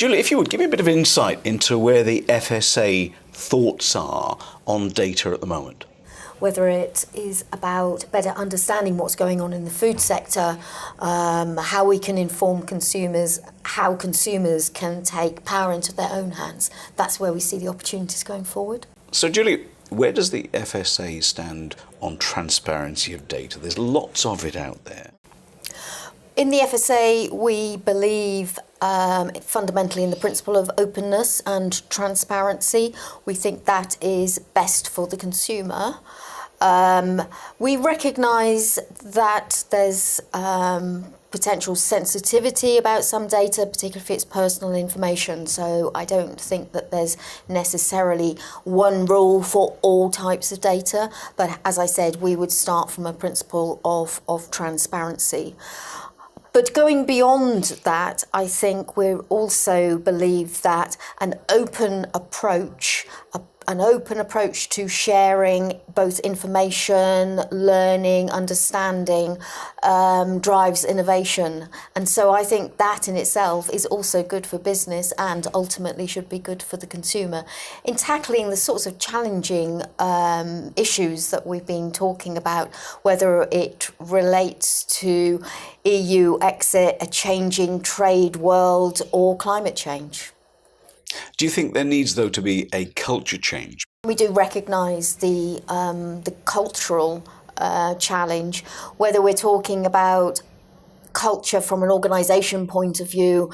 Julie, if you would give me a bit of insight into where the FSA thoughts are on data at the moment. Whether it is about better understanding what's going on in the food sector, how we can inform consumers, how consumers can take power into their own hands. That's where we see the opportunities going forward. So, Julie, where does the FSA stand on transparency of data? There's lots of it out there. In the FSA, we believe fundamentally in the principle of openness and transparency. We think that is best for the consumer. We recognise that there's potential sensitivity about some data, particularly if it's personal information. So I don't think that there's necessarily one rule for all types of data. But as I said, we would start from a principle of transparency. But going beyond that, I think we also believe that an open approach to sharing both information, learning, understanding, drives innovation. And so I think that in itself is also good for business and ultimately should be good for the consumer. In tackling the sorts of challenging issues that we've been talking about, whether it relates to EU exit, a changing trade world, or climate change. Do you think there needs, though, to be a culture change? We do recognise the cultural challenge, whether we're talking about culture from an organisation point of view,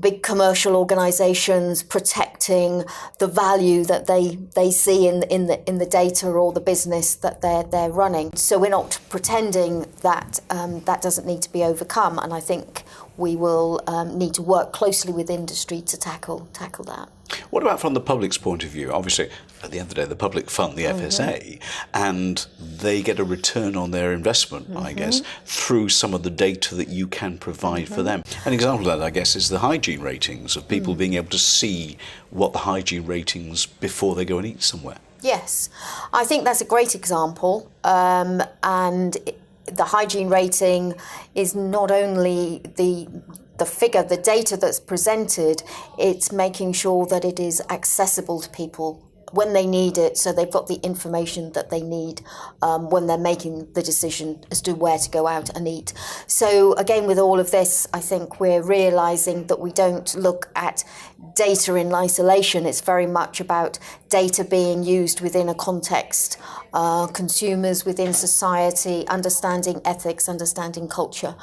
big commercial organisations protecting the value that they see in the data or the business that they're running. So we're not pretending that that doesn't need to be overcome, and I think we will need to work closely with industry to tackle that. What about from the public's point of view? Obviously, at the end of the day, the public fund the FSA, and they get a return on their investment, I guess, through some of the data that you can provide for them. An example of that, I guess, is the hygiene ratings, of people being able to see what the hygiene ratings before they go and eat somewhere. Yes, I think that's a great example, and the hygiene rating is not only the figure, the data that's presented, it's making sure that it is accessible to people when they need it, so they've got the information that they need when they're making the decision as to where to go out and eat. So again, with all of this, I think we're realising that we don't look at data in isolation. It's very much about data being used within a context, consumers within society, understanding ethics, understanding culture.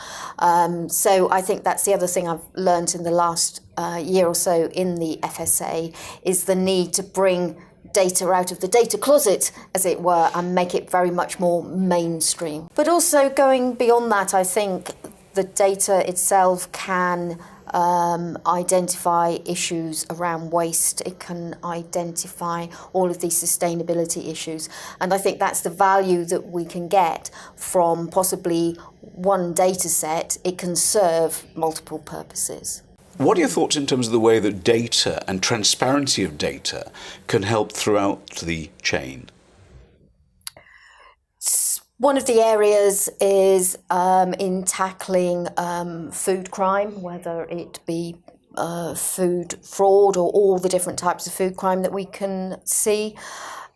So I think that's the other thing I've learned in the last year or so in the FSA is the need to bring data out of the data closet, as it were, and make it very much more mainstream. But also going beyond that, I think the data itself can identify issues around waste. It can identify all of these sustainability issues. And I think that's the value that we can get from possibly one data set. It can serve multiple purposes. What are your thoughts in terms of the way that data and transparency of data can help throughout the chain? One of the areas is in tackling food crime, whether it be food fraud or all the different types of food crime that we can see.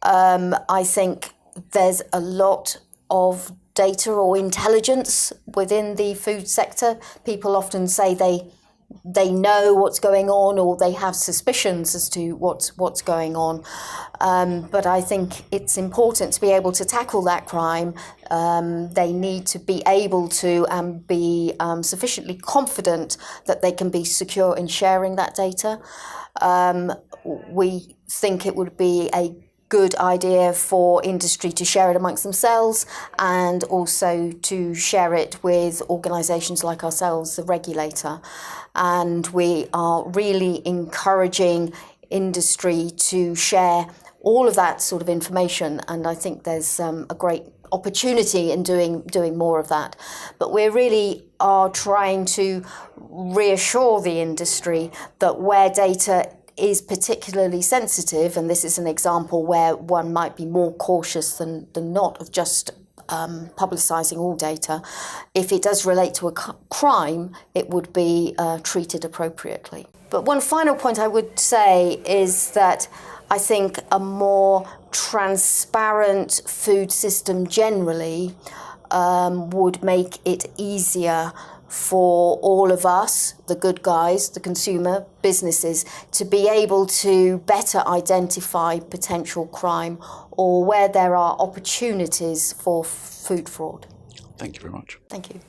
I think there's a lot of data or intelligence within the food sector. People often say they know what's going on or they have suspicions as to what's going on. But I think it's important to be able to tackle that crime. They need to be able to be sufficiently confident that they can be secure in sharing that data. We think it would be a good idea for industry to share it amongst themselves and also to share it with organisations like ourselves, the regulator. And we are really encouraging industry to share all of that sort of information, and I think there's a great opportunity in doing more of that. But we really are trying to reassure the industry that where data is particularly sensitive, and this is an example where one might be more cautious than not of just publicising all data. If it does relate to a crime, it would be treated appropriately. But one final point I would say is that I think a more transparent food system generally would make it easier for all of us, the good guys, the consumer, businesses, to be able to better identify potential crime or where there are opportunities for food fraud. Thank you very much. Thank you.